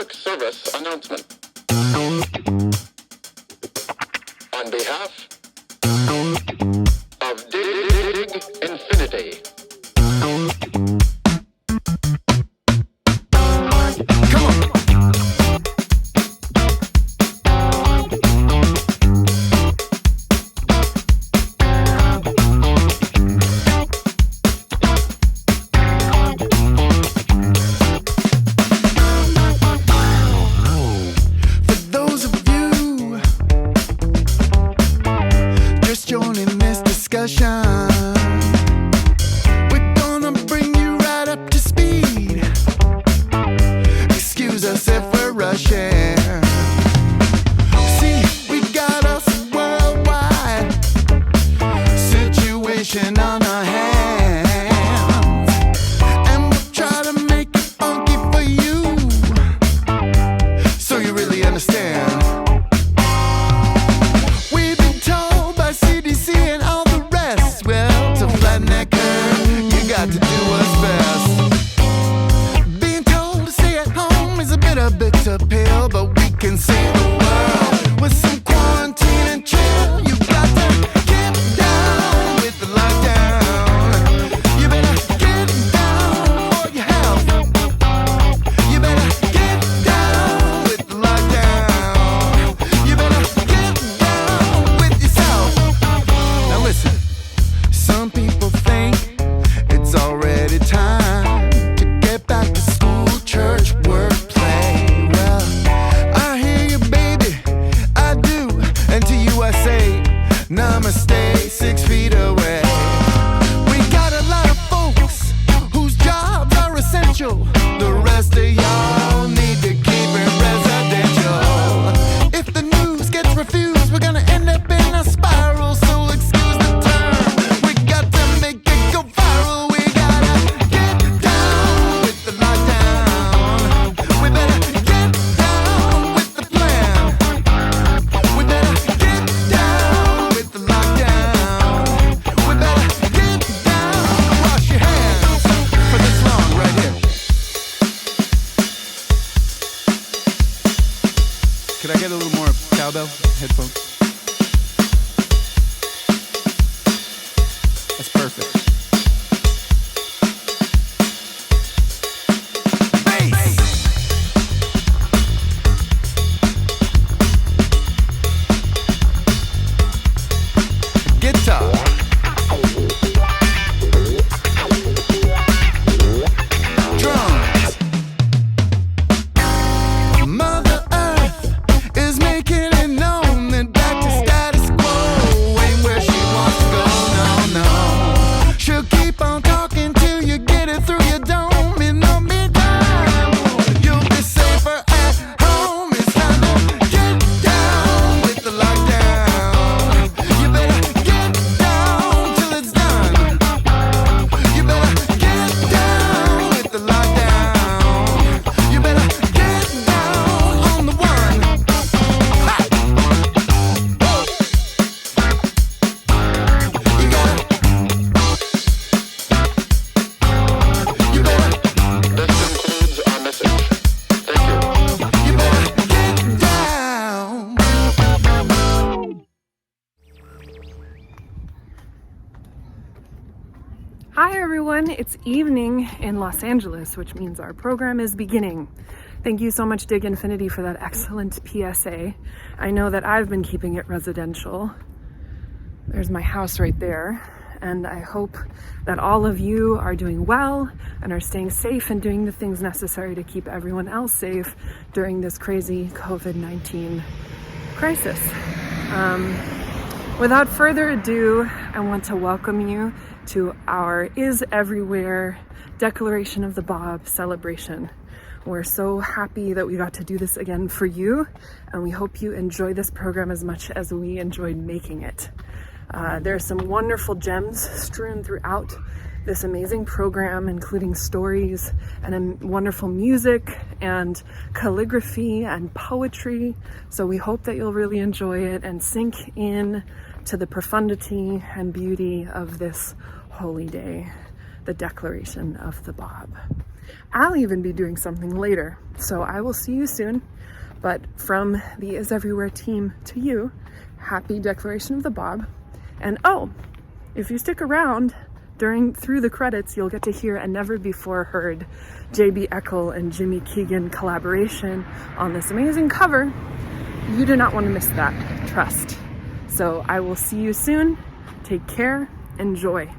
public service announcement. On behalf of Dig Infinity. Come on. It's evening in Los Angeles, which means our program is beginning. Thank you so much, Dig Infinity, for that excellent PSA. I know that I've been keeping it residential. There's my house right there. And I hope that all of you are doing well and are staying safe and doing the things necessary to keep everyone else safe during this crazy COVID-19 crisis. Without further ado, I want to welcome you to our Is Everywhere Declaration of the Baha celebration. We're so happy that we got to do this again for you, and we hope you enjoy this program as much as we enjoyed making it. There are some wonderful gems strewn throughout this amazing program, including stories and wonderful music and calligraphy and poetry. So we hope that you'll really enjoy it and sink in to the profundity and beauty of this holy day, the Declaration of the Baha. I'll even be doing something later, so I will see you soon. But from the Is Everywhere team to you, happy Declaration of the Bab. And oh, if you stick around through the credits, you'll get to hear a never before heard JB Eckl and Jimmy Keegan collaboration on this amazing cover. You do not want to miss that, trust. So I will see you soon. Take care. Enjoy.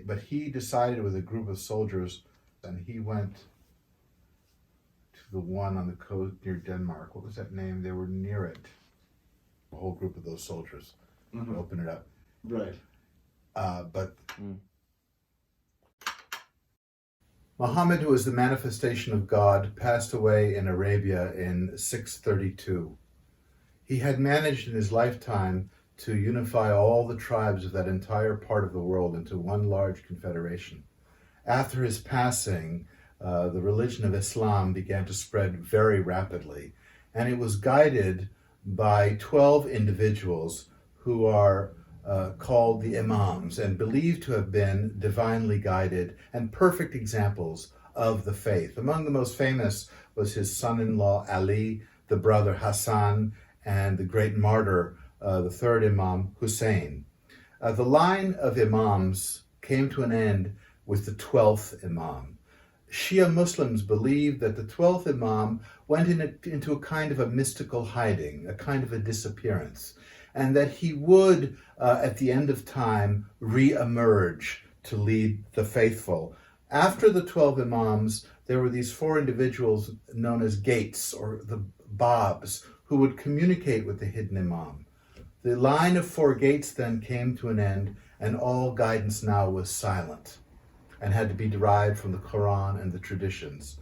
But he decided with a group of soldiers, and he went to the one on the coast near Denmark. What was that name? They were near it. A whole group of those soldiers to open it up. Right. Muhammad, who was the manifestation of God, passed away in Arabia in 632. He had managed in his lifetime to unify all the tribes of that entire part of the world into one large confederation. After his passing, the religion of Islam began to spread very rapidly, and it was guided by 12 individuals who are called the Imams and believed to have been divinely guided and perfect examples of the faith. Among the most famous was his son-in-law Ali, the brother Hassan, and the great martyr, the third Imam, Husayn. The line of Imams came to an end with the 12th Imam. Shia Muslims believed that the 12th Imam went into a kind of a mystical hiding, a kind of a disappearance, and that he would, at the end of time, re-emerge to lead the faithful. After the 12 Imams, there were these 4 individuals known as gates, or the Babs, who would communicate with the hidden Imam. The line of 4 gates then came to an end, and all guidance now was silent and had to be derived from the Quran and the traditions.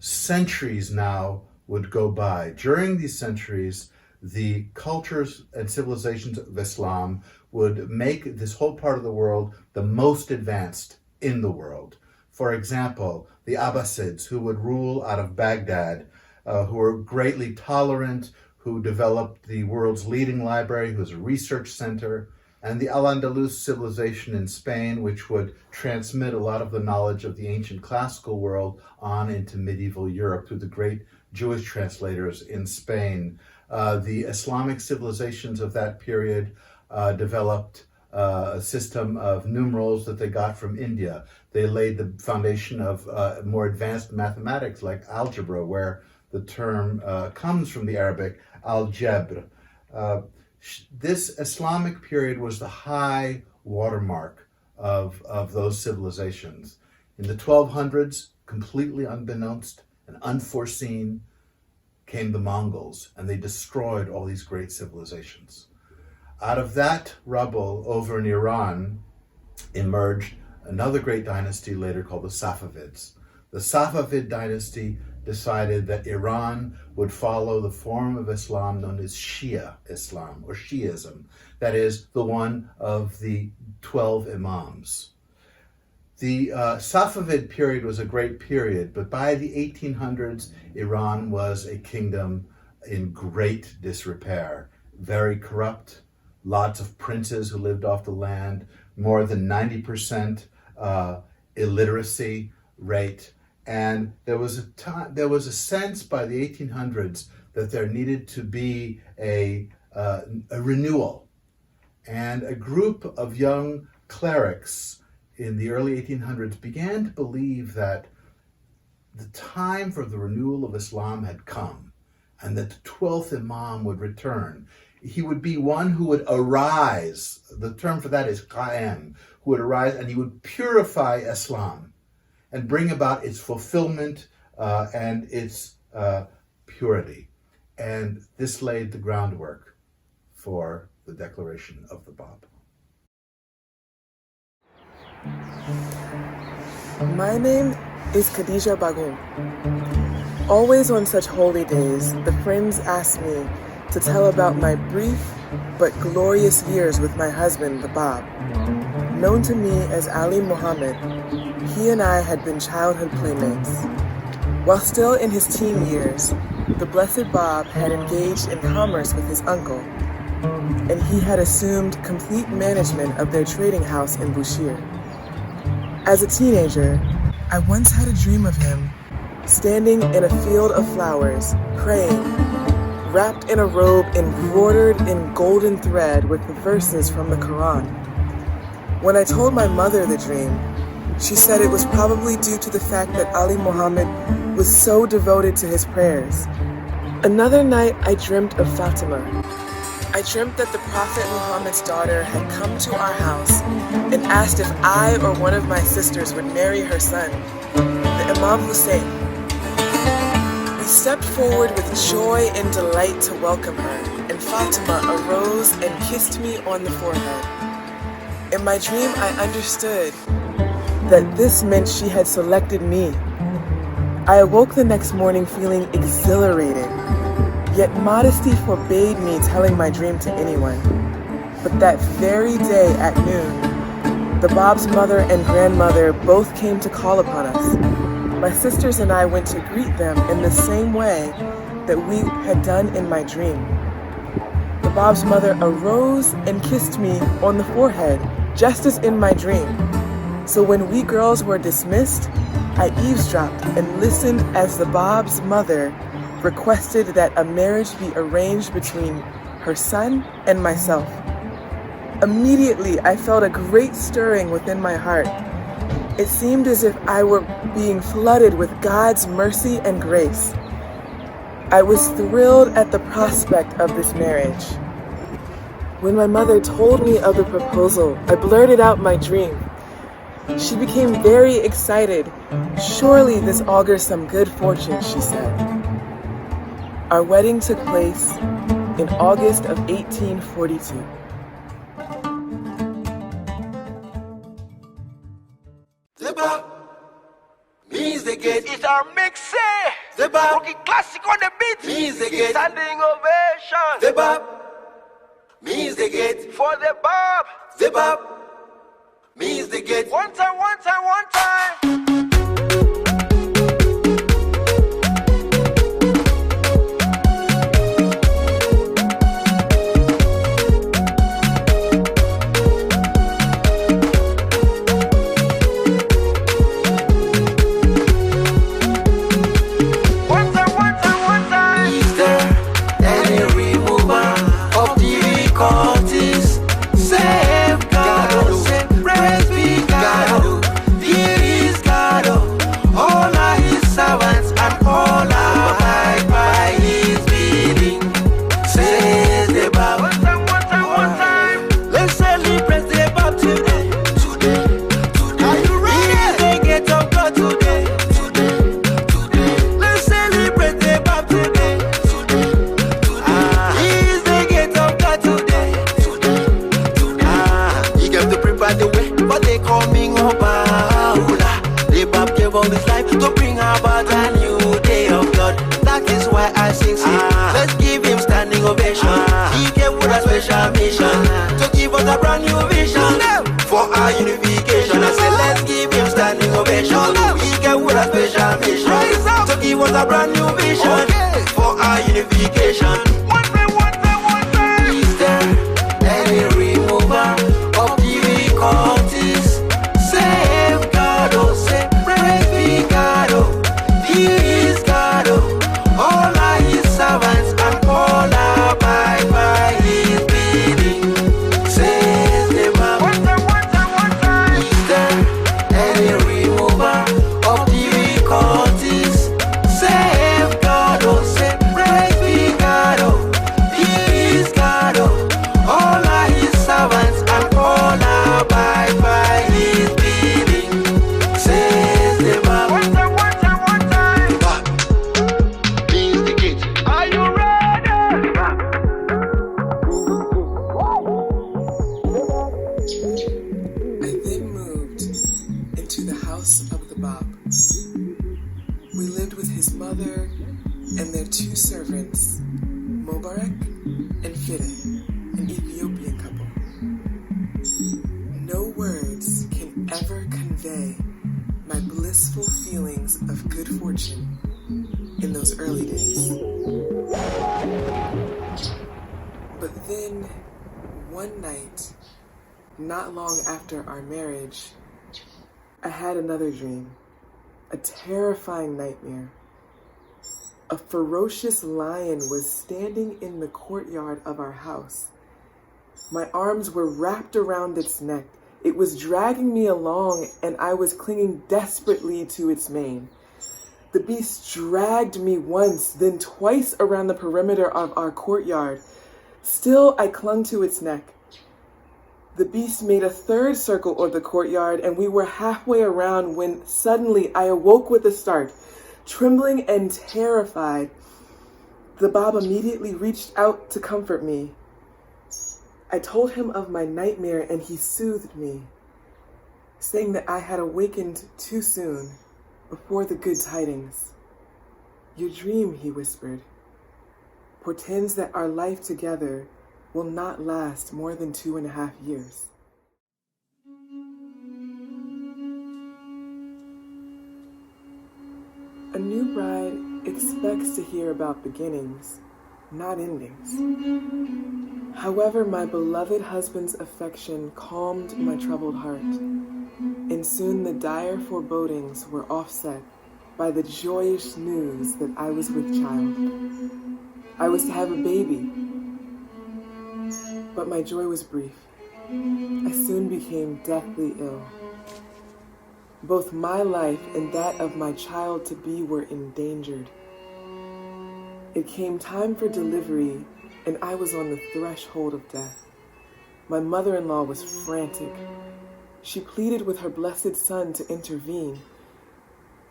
Centuries now would go by. During these centuries, the cultures and civilizations of Islam would make this whole part of the world the most advanced in the world. For example, the Abbasids, who would rule out of Baghdad, who were greatly tolerant, who developed the world's leading library, who was a research center, and the Al-Andalus civilization in Spain, which would transmit a lot of the knowledge of the ancient classical world on into medieval Europe through the great Jewish translators in Spain. The Islamic civilizations of that period developed a system of numerals that they got from India. They laid the foundation of more advanced mathematics like algebra, where the term comes from the Arabic al-jabr. This Islamic period was the high watermark of those civilizations. In the 1200s, completely unbeknownst and unforeseen, came the Mongols, and they destroyed all these great civilizations. Out of that rubble over in Iran emerged another great dynasty later called the Safavids. The Safavid dynasty decided that Iran would follow the form of Islam known as Shia Islam, or Shiism, that is, the one of the 12 Imams. The Safavid period was a great period, but by the 1800s, Iran was a kingdom in great disrepair, very corrupt, lots of princes who lived off the land, more than 90% illiteracy rate. And there was a sense by the 1800s that there needed to be a renewal. And a group of young clerics in the early 1800s began to believe that the time for the renewal of Islam had come, and that the 12th Imam would return. He would be one who would arise. The term for that is Qaim, who would arise, and he would purify Islam and bring about its fulfillment and its purity. And this laid the groundwork for the declaration of the Bab. My name is Khadijih Bagum. Always on such holy days, the friends ask me to tell about my brief but glorious years with my husband, the Bab. Known to me as Ali Muhammad, he and I had been childhood playmates. While still in his teen years, the Blessed Bab had engaged in commerce with his uncle, and he had assumed complete management of their trading house in Bushir. As a teenager, I once had a dream of him standing in a field of flowers, praying, wrapped in a robe embroidered in golden thread with the verses from the Quran. When I told my mother the dream, she said it was probably due to the fact that Ali Muhammad was so devoted to his prayers. Another night, I dreamt of Fatima. I dreamt that the Prophet Muhammad's daughter had come to our house and asked if I or one of my sisters would marry her son, the Imam Husayn. We stepped forward with joy and delight to welcome her, and Fatima arose and kissed me on the forehead. In my dream, I understood that this meant she had selected me. I awoke the next morning feeling exhilarated, yet modesty forbade me telling my dream to anyone. But that very day at noon, the Bab's mother and grandmother both came to call upon us. My sisters and I went to greet them in the same way that we had done in my dream. The Bab's mother arose and kissed me on the forehead, just as in my dream. So when we girls were dismissed, I eavesdropped and listened as the Bab's mother requested that a marriage be arranged between her son and myself. Immediately, I felt a great stirring within my heart. It seemed as if I were being flooded with God's mercy and grace. I was thrilled at the prospect of this marriage. When my mother told me of the proposal, I blurted out my dream. She became very excited. Surely this augurs some good fortune, she said. Our wedding took place in August of 1842. The Bab means the gate is our Mixy. The Bab. Rocking classic on the beat. Means the gate. Standing ovation. The Bab. Means the gate. For the Bab. The Bab. Means the gate. One time, one time, one time. Not long after our marriage, I had another dream, a terrifying nightmare. A ferocious lion was standing in the courtyard of our house. My arms were wrapped around its neck. It was dragging me along, and I was clinging desperately to its mane. The beast dragged me once, then twice around the perimeter of our courtyard. Still, I clung to its neck. The beast made a third circle of the courtyard, and we were halfway around when suddenly I awoke with a start. Trembling and terrified, the Bab immediately reached out to comfort me. I told him of my nightmare, and he soothed me, saying that I had awakened too soon, before the good tidings. Your dream, he whispered, portends that our life together will not last more than 2.5 years. A new bride expects to hear about beginnings, not endings. However, my beloved husband's affection calmed my troubled heart, and soon the dire forebodings were offset by the joyous news that I was with child. I was to have a baby. But my joy was brief. I soon became deathly ill. Both my life and that of my child-to-be were endangered. It came time for delivery, and I was on the threshold of death. My mother-in-law was frantic. She pleaded with her blessed son to intervene.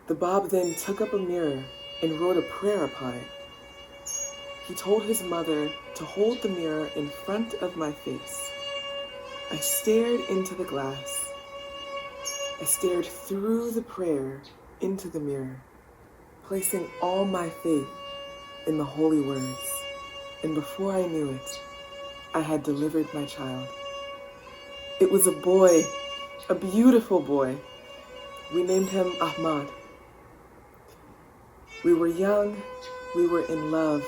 The Bab then took up a mirror and wrote a prayer upon it. He told his mother to hold the mirror in front of my face. I stared into the glass. I stared through the prayer into the mirror. placing all my faith in the holy words. And before I knew it, I had delivered my child. It was a boy, a beautiful boy. We named him Ahmad. We were young, we were in love,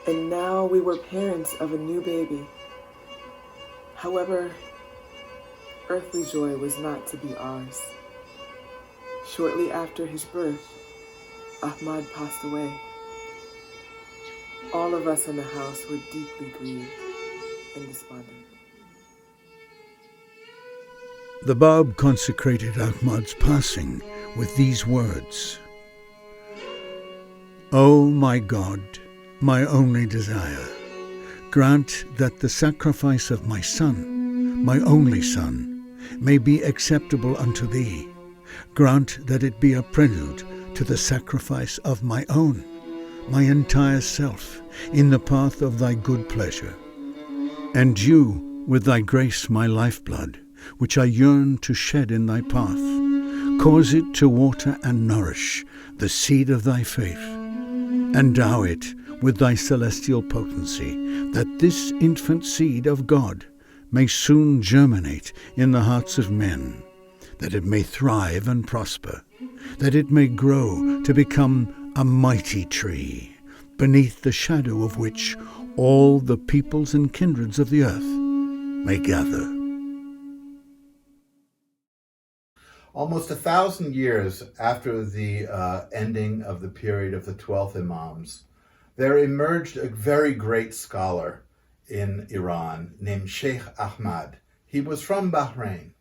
and now we were parents of a new baby. However, earthly joy was not to be ours. Shortly after his birth, Ahmad passed away. All of us in the house were deeply grieved and despondent. The Bab consecrated Ahmad's passing with these words: O my God, my only desire, grant that the sacrifice of my son, my only son, may be acceptable unto thee. Grant that it be a prelude to the sacrifice of my own, my entire self, in the path of thy good pleasure. Endue with thy grace my lifeblood, which I yearn to shed in thy path. Cause it to water and nourish the seed of thy faith. Endow it with thy celestial potency, that this infant seed of God may soon germinate in the hearts of men, that it may thrive and prosper, that it may grow to become a mighty tree, beneath the shadow of which all the peoples and kindreds of the earth may gather. Almost 1,000 years after the ending of the period of the 12th Imams, there emerged a very great scholar in Iran named Shaykh Ahmad. He was from Bahrain.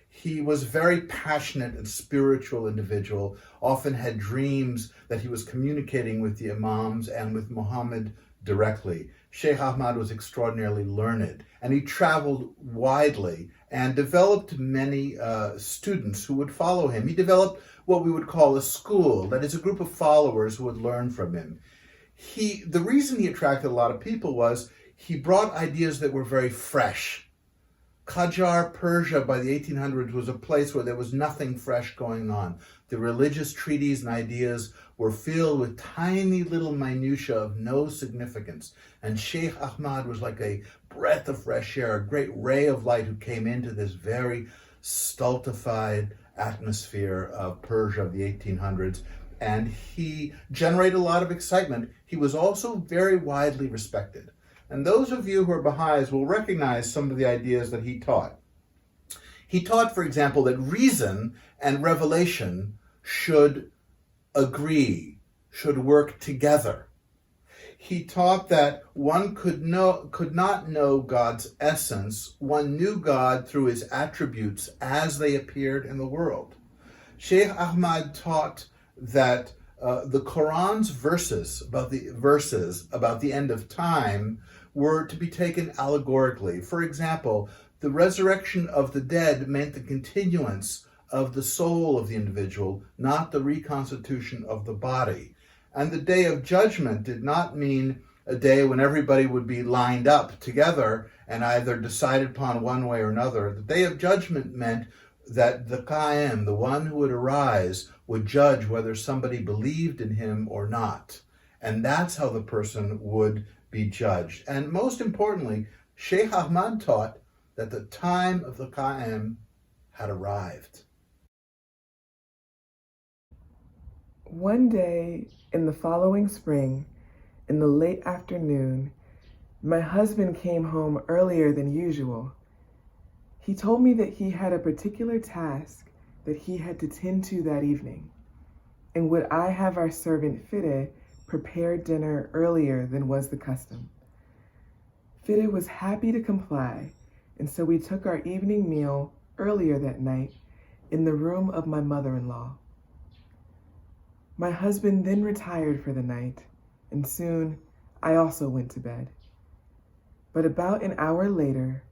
He was a very passionate and spiritual individual, often had dreams that he was communicating with the Imams and with Muhammad directly. Shaykh Ahmad was extraordinarily learned, and he traveled widely and developed many students who would follow him. He developed what we would call a school, that is a group of followers who would learn from him. The reason he attracted a lot of people was he brought ideas that were very fresh. Qajar, Persia, by the 1800s was a place where there was nothing fresh going on. The religious treaties and ideas were filled with tiny little minutiae of no significance. And Shaykh Ahmad was like a breath of fresh air, a great ray of light who came into this very stultified atmosphere of Persia of the 1800s. And he generated a lot of excitement. He was also very widely respected. And those of you who are Baha'is will recognize some of the ideas that he taught. He taught, for example, that reason and revelation should agree, should work together. He taught that one could not know God's essence. One knew God through his attributes as they appeared in the world. Shaykh Ahmad taught that the Quran's verses about the end of time were to be taken allegorically. For example, the resurrection of the dead meant the continuance of the soul of the individual, not the reconstitution of the body. And the day of judgment did not mean a day when everybody would be lined up together and either decided upon one way or another. The day of judgment meant that the Qaim, the one who would arise, would judge whether somebody believed in him or not. And that's how the person would be judged. And most importantly, Shaykh Ahmad taught that the time of the Qaim had arrived. One day in the following spring, in the late afternoon, my husband came home earlier than usual. He told me that he had a particular task that he had to tend to that evening, and would I have our servant Fide prepare dinner earlier than was the custom. Fide was happy to comply, and so we took our evening meal earlier that night in the room of my mother-in-law. My husband then retired for the night, and soon I also went to bed. But about an hour later,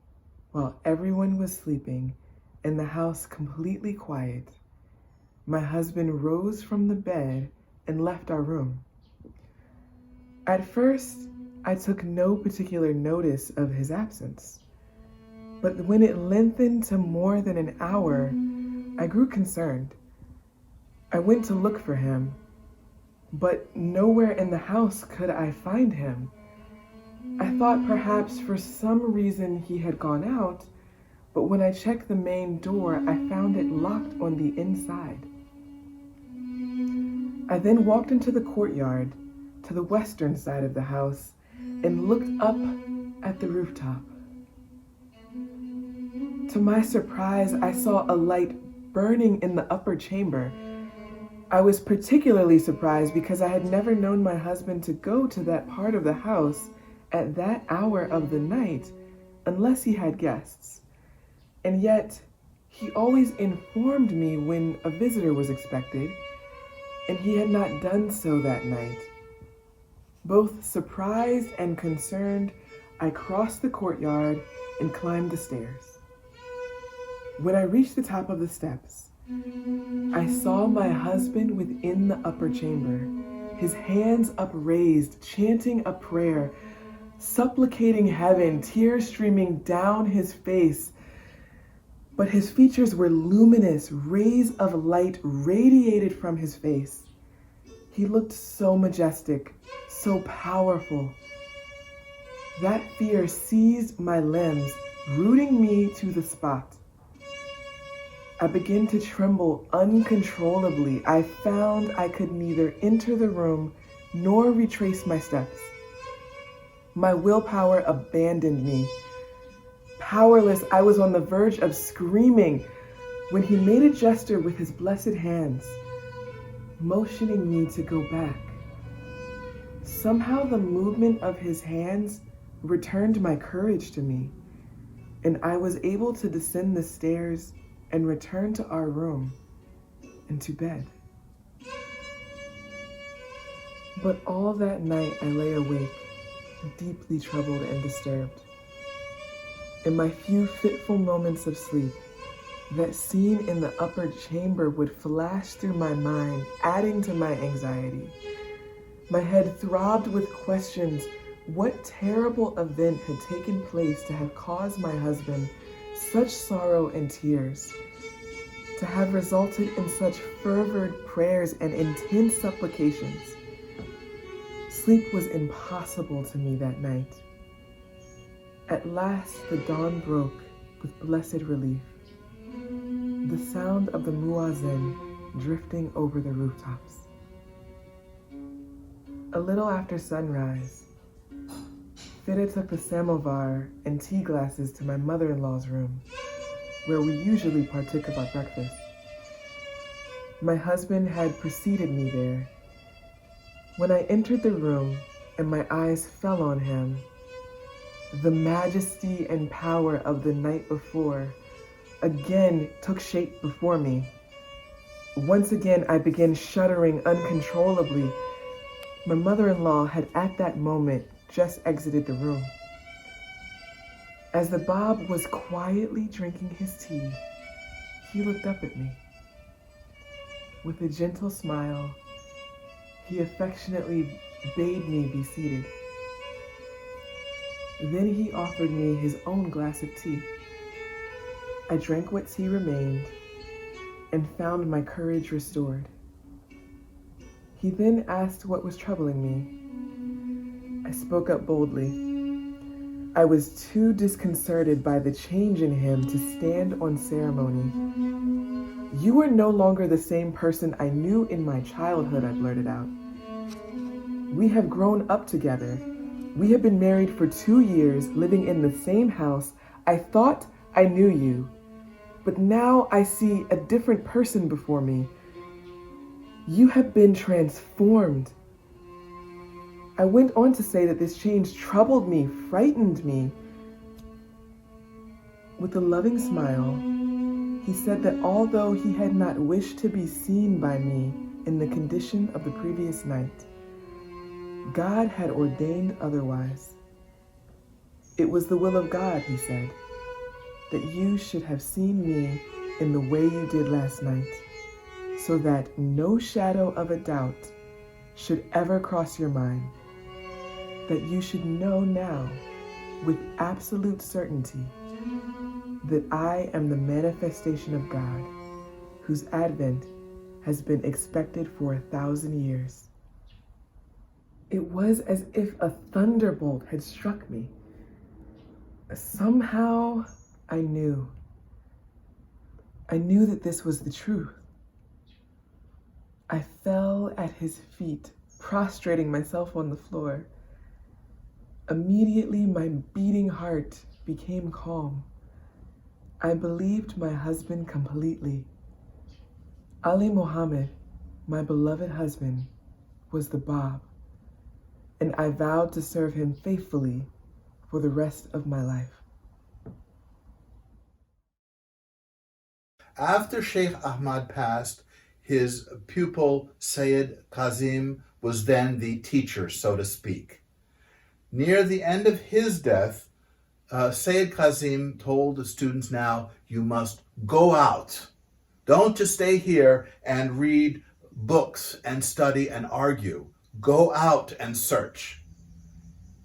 while everyone was sleeping and the house completely quiet, my husband rose from the bed and left our room. At first, I took no particular notice of his absence, but when it lengthened to more than an hour, I grew concerned. I went to look for him, but nowhere in the house could I find him. I thought perhaps for some reason he had gone out, but when I checked the main door, I found it locked on the inside. I then walked into the courtyard to the western side of the house and looked up at the rooftop. To my surprise, I saw a light burning in the upper chamber. I was particularly surprised because I had never known my husband to go to that part of the house at that hour of the night unless he had guests. And yet, he always informed me when a visitor was expected, and he had not done so that night. Both surprised and concerned, I crossed the courtyard and climbed the stairs. When I reached the top of the steps, I saw my husband within the upper chamber, his hands upraised, chanting a prayer, supplicating heaven, tears streaming down his face. But his features were luminous, rays of light radiated from his face. He looked so majestic, so powerful. That fear seized my limbs, rooting me to the spot. I began to tremble uncontrollably. I found I could neither enter the room nor retrace my steps. My willpower abandoned me. Powerless, I was on the verge of screaming when he made a gesture with his blessed hands, motioning me to go back. Somehow the movement of his hands returned my courage to me, and I was able to descend the stairs and return to our room and to bed. But all that night I lay awake, deeply troubled and disturbed. In my few fitful moments of sleep, that scene in the upper chamber would flash through my mind, adding to my anxiety. My head throbbed with questions. What terrible event had taken place to have caused my husband such sorrow and tears, to have resulted in such fervent prayers and intense supplications? Sleep was impossible to me that night. At last the dawn broke with blessed relief. The sound of the muazzin drifting over the rooftops. A little after sunrise, Fida took the samovar and tea glasses to my mother-in-law's room, where we usually partook of our breakfast. My husband had preceded me there. When I entered the room and my eyes fell on him, the majesty and power of the night before again took shape before me. Once again, I began shuddering uncontrollably. My mother-in-law had at that moment just exited the room. As the Bab was quietly drinking his tea, he looked up at me. With a gentle smile, he affectionately bade me be seated. Then he offered me his own glass of tea. I drank what tea remained and found my courage restored. He then asked what was troubling me. I spoke up boldly. I was too disconcerted by the change in him to stand on ceremony. "You are no longer the same person I knew in my childhood," I blurted out. "We have grown up together. We have been married for 2 years, living in the same house. I thought I knew you, but now I see a different person before me. You have been transformed." I went on to say that this change troubled me, frightened me. With a loving smile, he said that although he had not wished to be seen by me in the condition of the previous night, God had ordained otherwise. It was the will of God, he said, that you should have seen me in the way you did last night, so that no shadow of a doubt should ever cross your mind, that you should know now with absolute certainty that I am the manifestation of God, whose advent has been expected for 1,000 years. It was as if a thunderbolt had struck me. Somehow I knew that this was the truth. I fell at his feet, prostrating myself on the floor. Immediately, my beating heart became calm. I believed my husband completely. Ali Muhammad, my beloved husband, was the Bab, and I vowed to serve him faithfully for the rest of my life. After Shaykh Ahmad passed, his pupil Sayyid Kazim was then the teacher, so to speak. Near the end of his death, Sayyid Kazim told the students, now you must go out. Don't just stay here and read books and study and argue. Go out and search.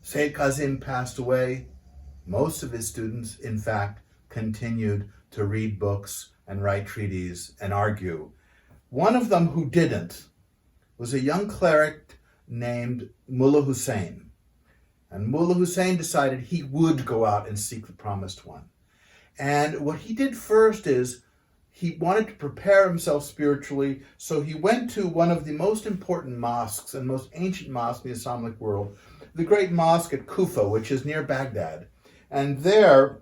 Sayyid Kazim passed away. Most of his students, in fact, continued to read books and write treatises and argue. One of them who didn't was a young cleric named Mulla Husayn. And Mulla Husayn decided he would go out and seek the promised one. And what he did first is he wanted to prepare himself spiritually, so he went to one of the most important mosques and most ancient mosques in the Islamic world, the great mosque at Kufa, which is near Baghdad. And there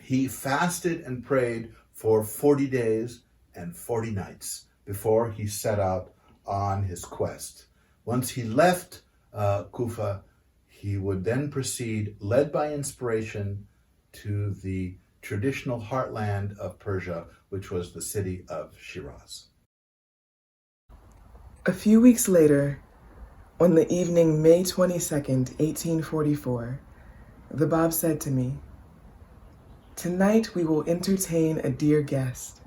he fasted and prayed for 40 days and 40 nights before he set out on his quest. Once he left Kufa, he would then proceed, led by inspiration, to the traditional heartland of Persia, which was the city of Shiraz. A few weeks later, on the evening May 22nd, 1844, the Bab said to me, "Tonight we will entertain a dear guest."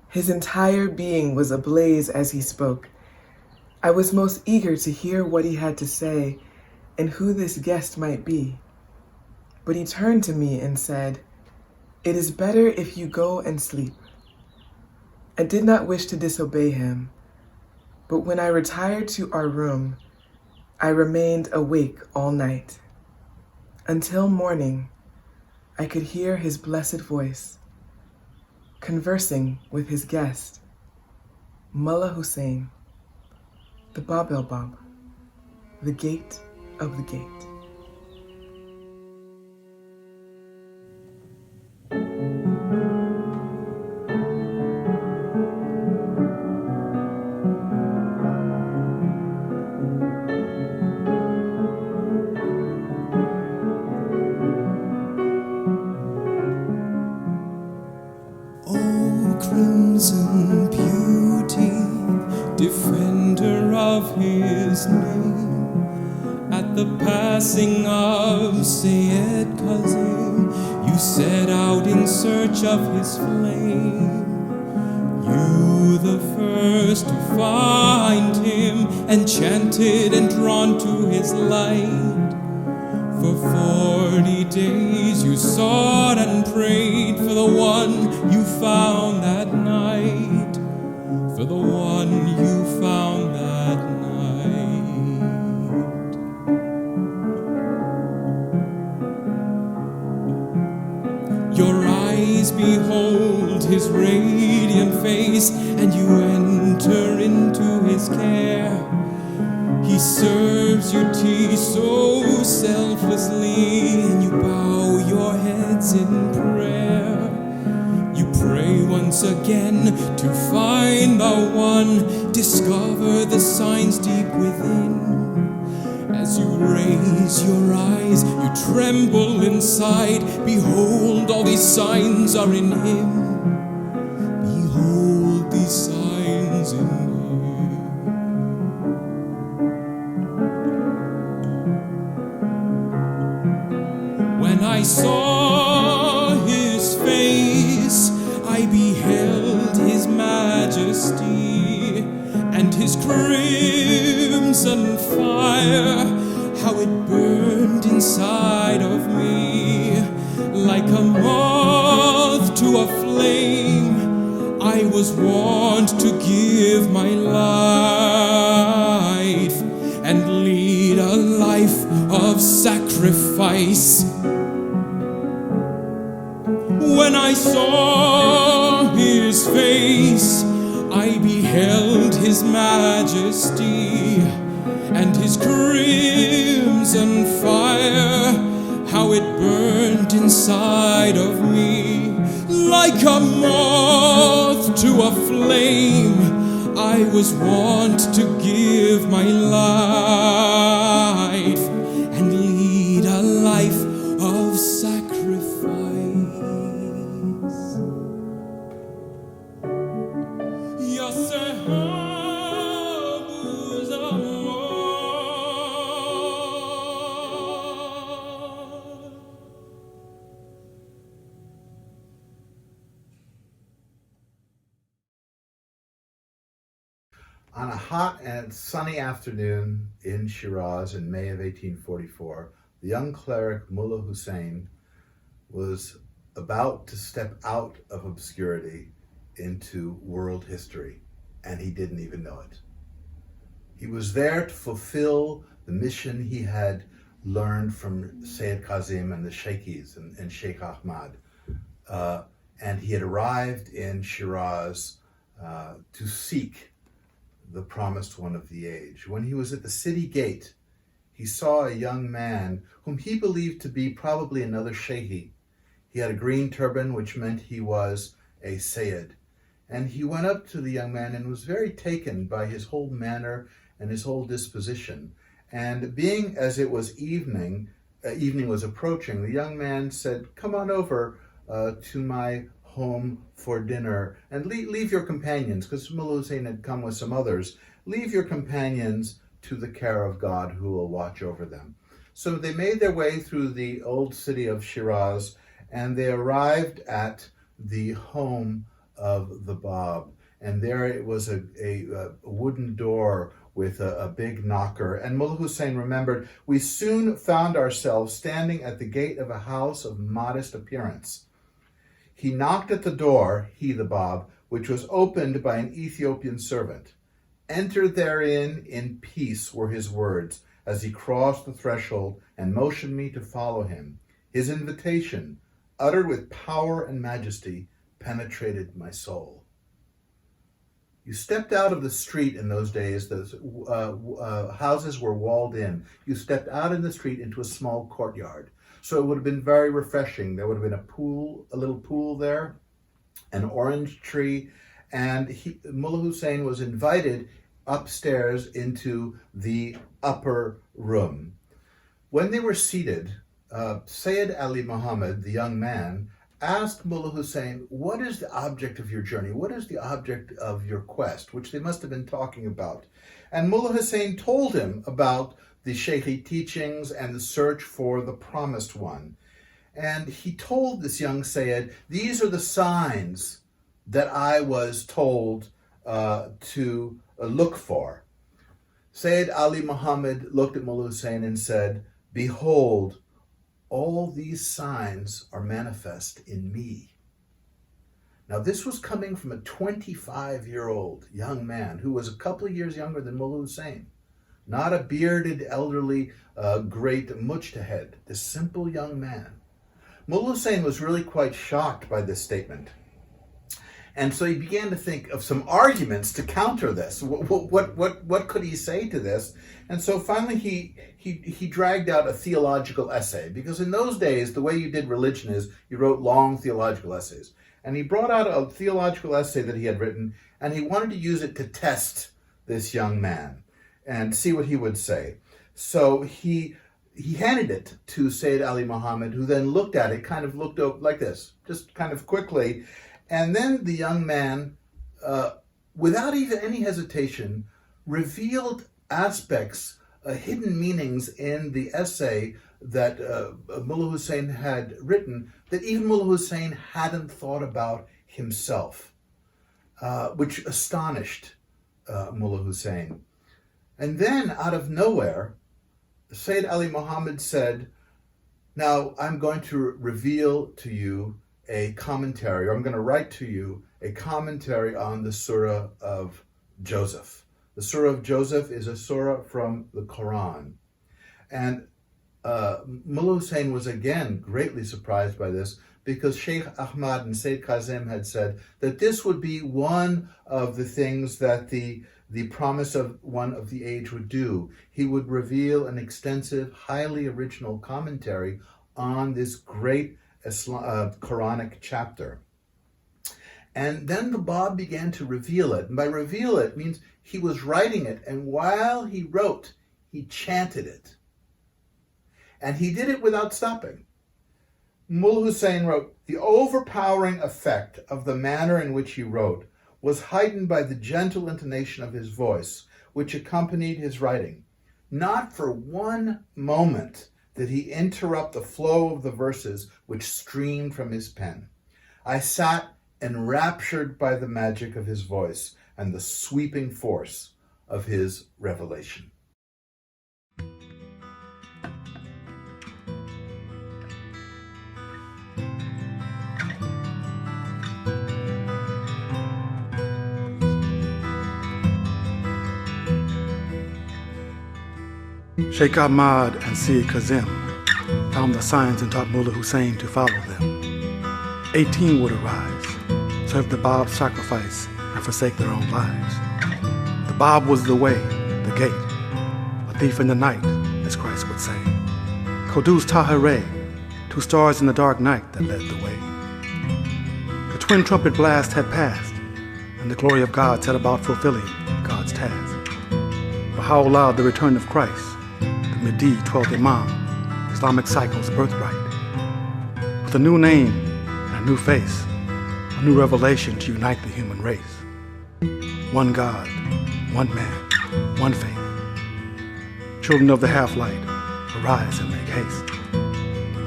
His entire being was ablaze as he spoke. I was most eager to hear what he had to say and who this guest might be. But he turned to me and said, "It is better if you go and sleep." I did not wish to disobey him, but when I retired to our room, I remained awake all night. Until morning, I could hear his blessed voice, conversing with his guest, Mullah Husayn, the Bab-el-Bab, the gate of the gate. O crimson beauty, defender of his name, at the passing of Sayyid Kazim, you set out in search of his flame. You the first to find him, enchanted and drawn to his light. For 40 days you sought and prayed for the one you found that night, for the one you found that night. Your eyes behold his radiant face, and you enter into his care. He serves you tea so selflessly, and you bow your heads in prayer. You pray once again to find the one, discover the signs deep within. As you raise your eyes, you tremble inside. Behold, all these signs are in him. Behold these signs in him. When I saw his face, I beheld his majesty and his crimson fire, how it burned inside of me. Like a moth to a flame, I was wont to give my life and lead a life of sacrifice. When I saw his face, I beheld his majesty and his crimson fire, how it burned inside of me. Like a moth to a flame, I was wont to give my life and lead a life of sacrifice. On a hot and sunny afternoon in Shiraz in May of 1844, the young cleric Mullah Husayn was about to step out of obscurity into world history, and he didn't even know it. He was there to fulfill the mission he had learned from Sayyid Kazim and the Shaykhs and Shaykh Ahmad. And he had arrived in Shiraz to seek the promised one of the age. When he was at the city gate, he saw a young man whom he believed to be probably another Shaykh. He had a green turban, which meant he was a Sayyid. And he went up to the young man and was very taken by his whole manner and his whole disposition. And being as it was evening was approaching, the young man said, "Come on over to my home for dinner and leave your companions," because Mullah Husayn had come with some others. "Leave your companions to the care of God, who will watch over them." So they made their way through the old city of Shiraz, and they arrived at the home of the Bab. And there it was a wooden door with a big knocker. And Mullah Husayn remembered, "We soon found ourselves standing at the gate of a house of modest appearance. He knocked at the door, he the Bab, which was opened by an Ethiopian servant. Enter therein in peace," were his words, as he crossed the threshold and motioned me to follow him. His invitation, uttered with power and majesty, penetrated my soul. You stepped out of the street in those days. Those houses were walled in. You stepped out in the street into a small courtyard. So it would have been very refreshing. There would have been a little pool there, an orange tree, and Mullah Husayn was invited upstairs into the upper room. When they were seated, Sayyid Ali Muhammad, the young man, asked Mullah Husayn, "What is the object of your journey? What is the object of your quest?" which they must have been talking about. And Mullah Husayn told him about the Shaykhi teachings and the search for the promised one. And he told this young Sayyid, "These are the signs that I was told to look for." Sayyid Ali Muhammad looked at Mullah Husayn and said, "Behold, all these signs are manifest in me." Now this was coming from a 25-year-old young man who was a couple of years younger than Mullah Husayn. Not a bearded, elderly, great mujtahid, this simple young man. Mullah Husayn was really quite shocked by this statement. And so he began to think of some arguments to counter this. What could he say to this? And so finally he dragged out a theological essay, because in those days, the way you did religion is you wrote long theological essays. And he brought out a theological essay that he had written, and he wanted to use it to test this young man and see what he would say. So he handed it to Sayyid Ali Muhammad, who then looked at it, kind of looked over like this, just kind of quickly. And then the young man, without even any hesitation, revealed aspects, hidden meanings in the essay that Mullah Husayn had written that even Mullah Husayn hadn't thought about himself, which astonished Mullah Husayn. And then, out of nowhere, Sayyid Ali Muhammad said, "Now I'm going to reveal to you a commentary, or I'm going to write to you a commentary on the Surah of Joseph. The Surah of Joseph is a surah from the Quran. And Mullah Husayn was again greatly surprised by this, because Shaykh Ahmad and Sayyid Kazim had said that this would be one of the things that the promise of one of the age would do. He would reveal an extensive, highly original commentary on this great Quranic chapter. And then the Bab began to reveal it. And by reveal it means he was writing it, and while he wrote, he chanted it. And he did it without stopping. Mullah Husayn wrote, "The overpowering effect of the manner in which he wrote was heightened by the gentle intonation of his voice, which accompanied his writing. Not for one moment did he interrupt the flow of the verses which streamed from his pen. I sat enraptured by the magic of his voice and the sweeping force of his revelation." Shaykh Ahmad and Sayyid Kazim found the signs and taught Mullah Husayn to follow them. 18 would arise, serve the Bab's sacrifice, and forsake their own lives. The Bab was the way, the gate, a thief in the night, as Christ would say. Kodus Tahireh, 2 stars in the dark night that led the way. The twin trumpet blast had passed, and the glory of God set about fulfilling God's task. Baha'u'llah, the return of Christ, the Mahdi, 12th Imam, Islamic cycle's birthright. With a new name and a new face, a new revelation to unite the human race. One God, one man, one faith. Children of the half-light, arise and make haste.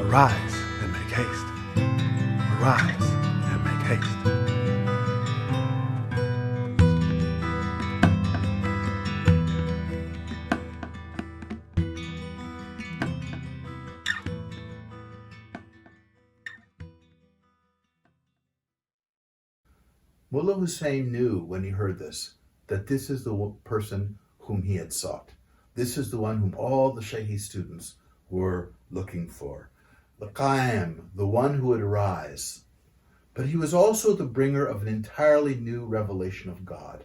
Arise and make haste. Arise and make haste. Mullah Husayn knew when he heard this that this is the person whom he had sought. This is the one whom all the Shaykh students were looking for. The Qaim, the one who would arise. But he was also the bringer of an entirely new revelation of God.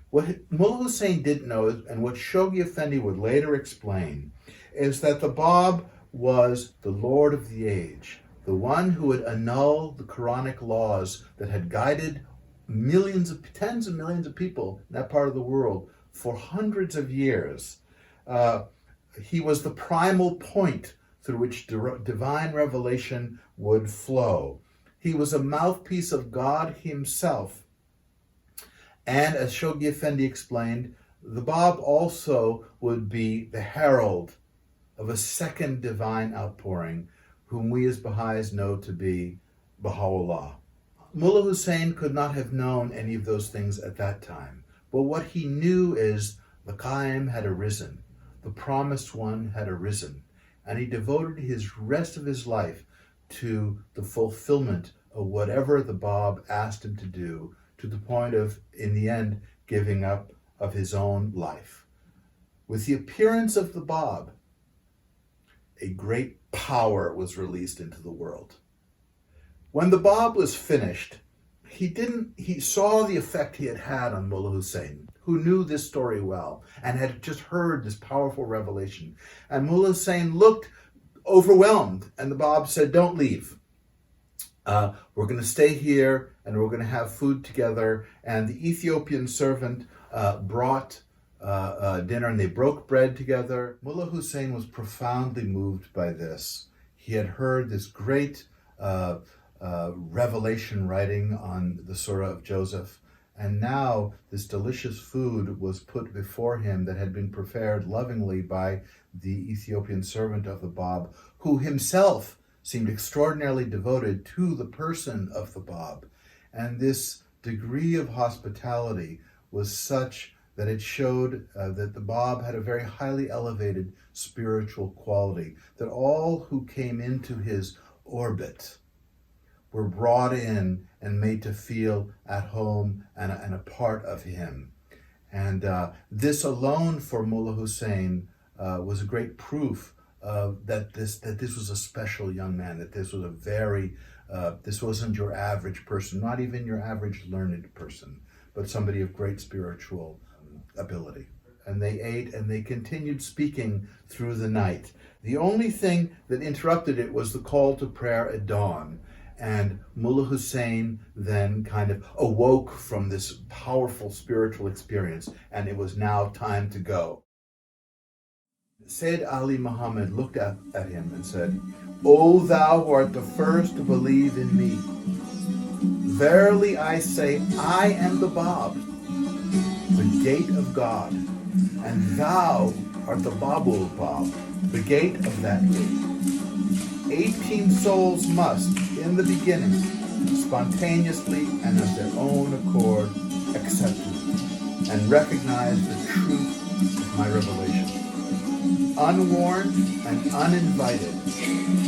What Mullah Husayn didn't know, and what Shoghi Effendi would later explain, is that the Bab was the Lord of the age, the one who would annul the Quranic laws that had guided tens of millions of people in that part of the world for hundreds of years. He was the primal point through which divine revelation would flow. He was a mouthpiece of God himself. And as Shoghi Effendi explained, the Bab also would be the herald of a second divine outpouring, whom we as Baha'is know to be Baha'u'llah. Mullah Husayn could not have known any of those things at that time, but what he knew is the Qaim had arisen, the promised one had arisen, and he devoted his rest of his life to the fulfillment of whatever the Bab asked him to do, to the point of, in the end, giving up of his own life. With the appearance of the Bab, a great power was released into the world. When the Bab was finished, he saw the effect he had had on Mullah Husayn, who knew this story well and had just heard this powerful revelation. And Mullah Husayn looked overwhelmed, and the Bab said, "Don't leave. We're going to stay here, and we're going to have food together." And the Ethiopian servant brought dinner, and they broke bread together. Mullah Husayn was profoundly moved by this. He had heard this great revelation writing on the Surah of Joseph, and now this delicious food was put before him that had been prepared lovingly by the Ethiopian servant of the Bab, who himself seemed extraordinarily devoted to the person of the Bab. And this degree of hospitality was such that it showed that the Bab had a very highly elevated spiritual quality, that all who came into his orbit were brought in and made to feel at home and a part of him. And this alone for Mullah Husayn was a great proof that this was a special young man, that this was this wasn't your average person, not even your average learned person, but somebody of great spiritual ability. And they ate and they continued speaking through the night. The only thing that interrupted it was the call to prayer at dawn. And Mullah Husayn then kind of awoke from this powerful spiritual experience, and it was now time to go. Sayyid Ali Muhammad looked at him and said, "O thou who art the first to believe in me, verily I say, I am the Bab, the gate of God, and thou art the Baha'u'llah, the gate of that gate. 18 souls must, in the beginning, spontaneously and of their own accord, accept it and recognize the truth of my revelation. Unwarned and uninvited,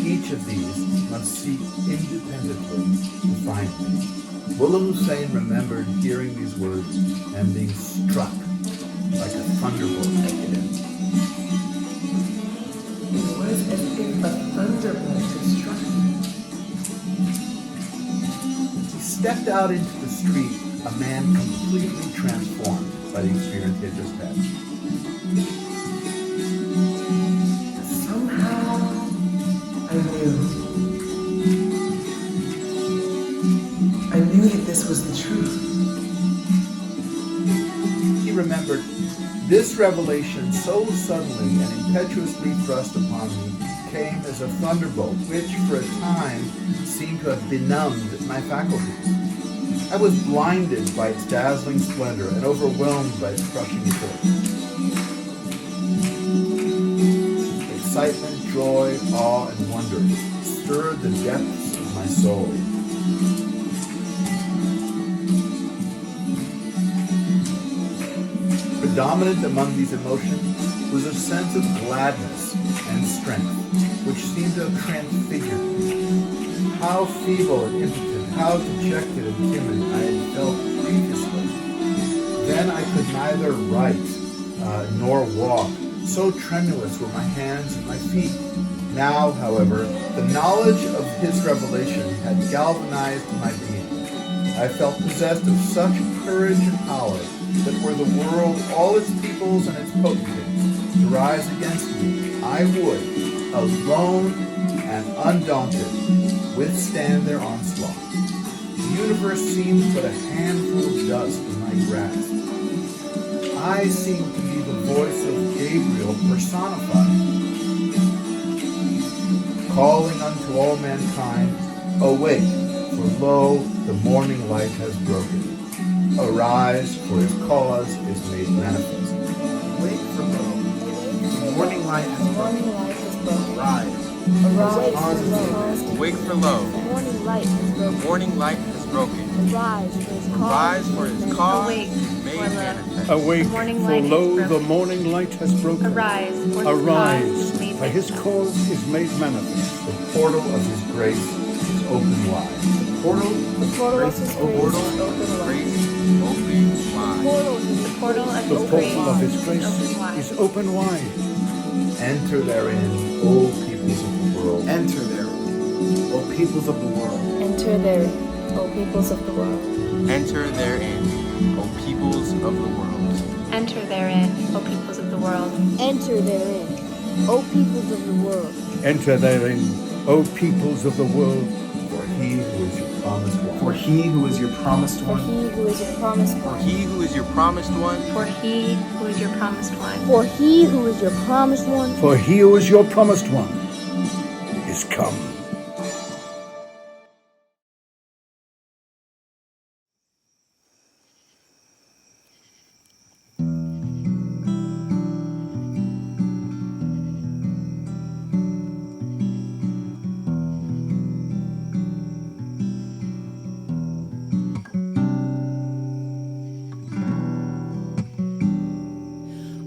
each of these must seek independently to find me." Mullah Husayn remembered hearing these words and being struck like a thunderbolt hit him. It was as if a thunderbolt had struck him. He stepped out into the street, a man completely transformed by the experience he had just had. Somehow, I knew that this was the truth. He remembered, this revelation so suddenly and impetuously thrust upon me came as a thunderbolt, which for a time seemed to have benumbed my faculties. I was blinded by its dazzling splendor and overwhelmed by its crushing force. Excitement, joy, awe, and wonder stirred the depths of my soul. Predominant among these emotions was a sense of gladness and strength, which seemed to have transfigured me. How feeble and impotent, how dejected and timid I had felt previously. Then I could neither write nor walk, so tremulous were my hands and my feet. Now, however, the knowledge of his revelation had galvanized my being. I felt possessed of such courage and power that were the world, all its peoples and its potentates, to rise against me, I would, alone and undaunted, withstand their onslaught. The universe seemed but a handful of dust in my grasp. I seemed to be the voice of Gabriel personified, calling unto all mankind, awake, for lo, the morning light has broken. Arise, for his cause is made manifest. Wake for lo, the morning light has broken. Arise. Awake for lo, the morning light has broken. Arise, for his cause is made manifest. Awake, for lo, the morning light has broken. Arise, for his cause is made manifest. The portal of his grace is open wide. The portal of his grace is open wide. The portal of his grace is open wide. Enter therein, O peoples of the world. Enter therein, O peoples of the world. Enter therein, O peoples of the world. Enter therein, O peoples of the world. Enter therein, O peoples of the world. Enter therein, O peoples of the world. Enter therein, O peoples of the world. For he who is your promised one. For he who is your promised For one. he who is your promised For one. he who is your promised one. For he who is your promised one. For he who is your promised one. For he who is your promised one is come.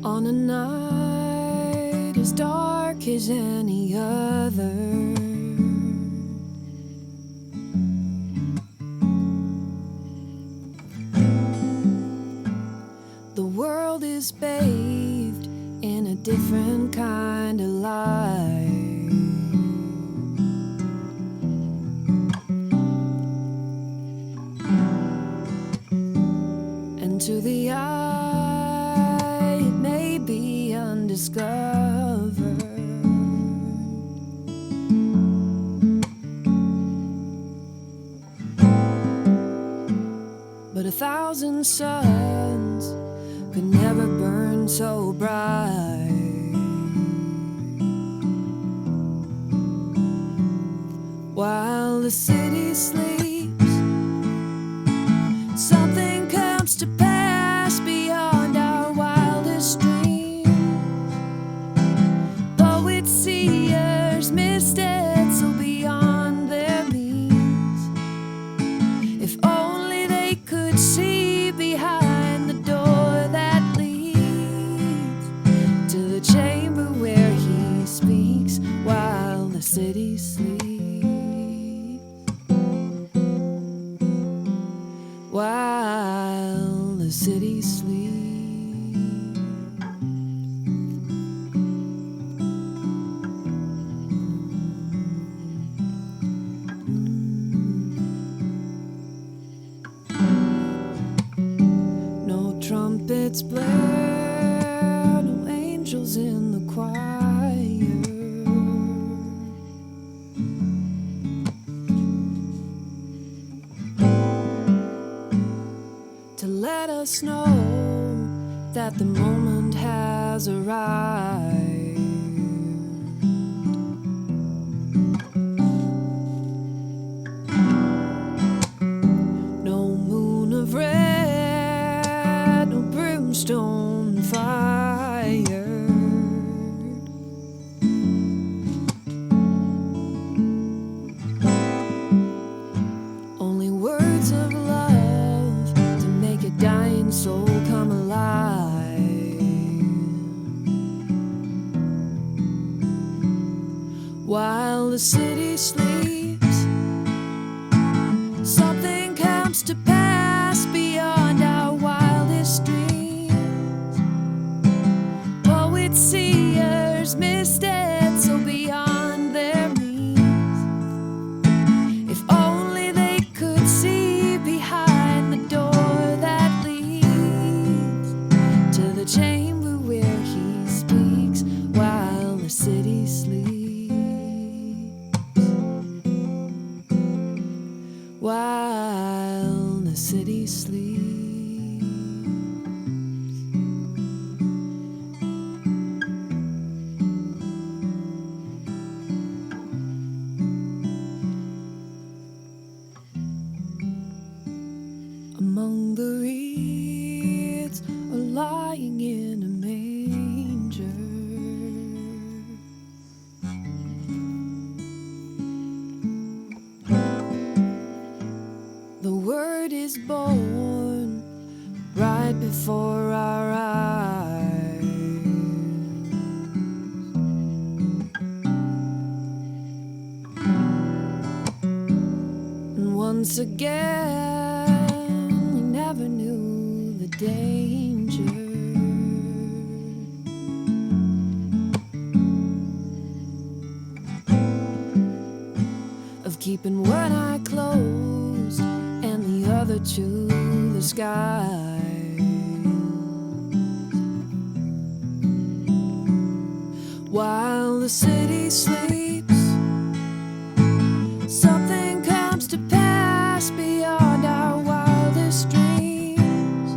On a night as dark as any other, is bathed in a different kind of light. And to the eye, it may be undiscovered, but 1,000 suns could never burn so bright. While the city sleeps, something comes to pass beyond our wildest dreams. Poets, seers, mystics so beyond their means. If only they could see behind the door that leads to the chamber where he speaks while the city sleeps. While the city sleeps. No trumpets blare, no angels in the choir. Let us know that the moment has arrived. No moon of red, no brimstone fire. Only words of love to make a dying soul come alive. While the city sleeps, something comes to pass beyond our wildest dreams. Poets, seers, mystics so beyond their means. If only they could see behind the door that leads to the chamber where he speaks while the city sleeps. While the city sleeps. Among the reeds are lying in a manger. The word is born right before our eyes. And once again, we never knew the danger of keeping one eye closed and the other to the sky. While the city sleeps, something comes to pass beyond our wildest dreams.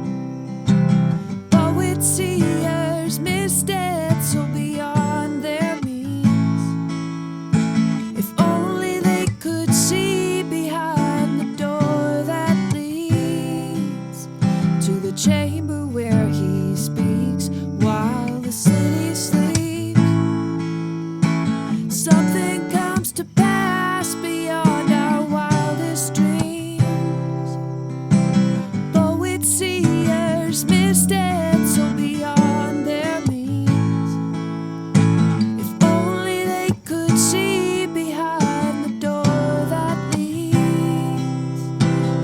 Poets, seers, mystics so beyond their means. If only they could see behind the door that leads to the chamber where he speaks while the city sleeps. Something comes to pass beyond our wildest dreams. Poets, seers, mystics so beyond their means. If only they could see behind the door that leads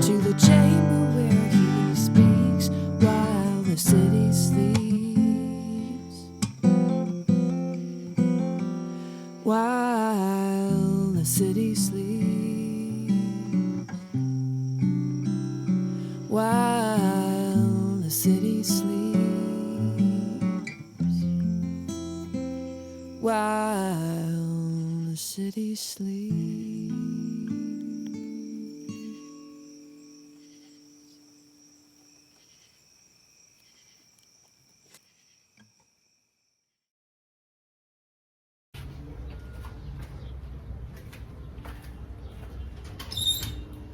to the chamber where he speaks while the city sleeps. city sleeps, while the city sleeps.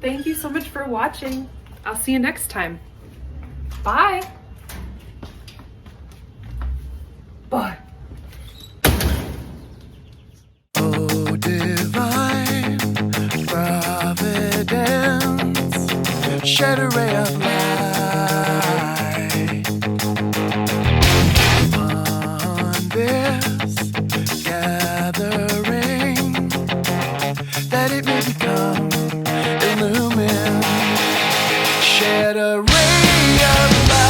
Thank you so much for watching. I'll see you next time. Bye. Bye. Oh, divine providence, shed a ray of light on this gathering, that it may become illumined. Shed a ray of light.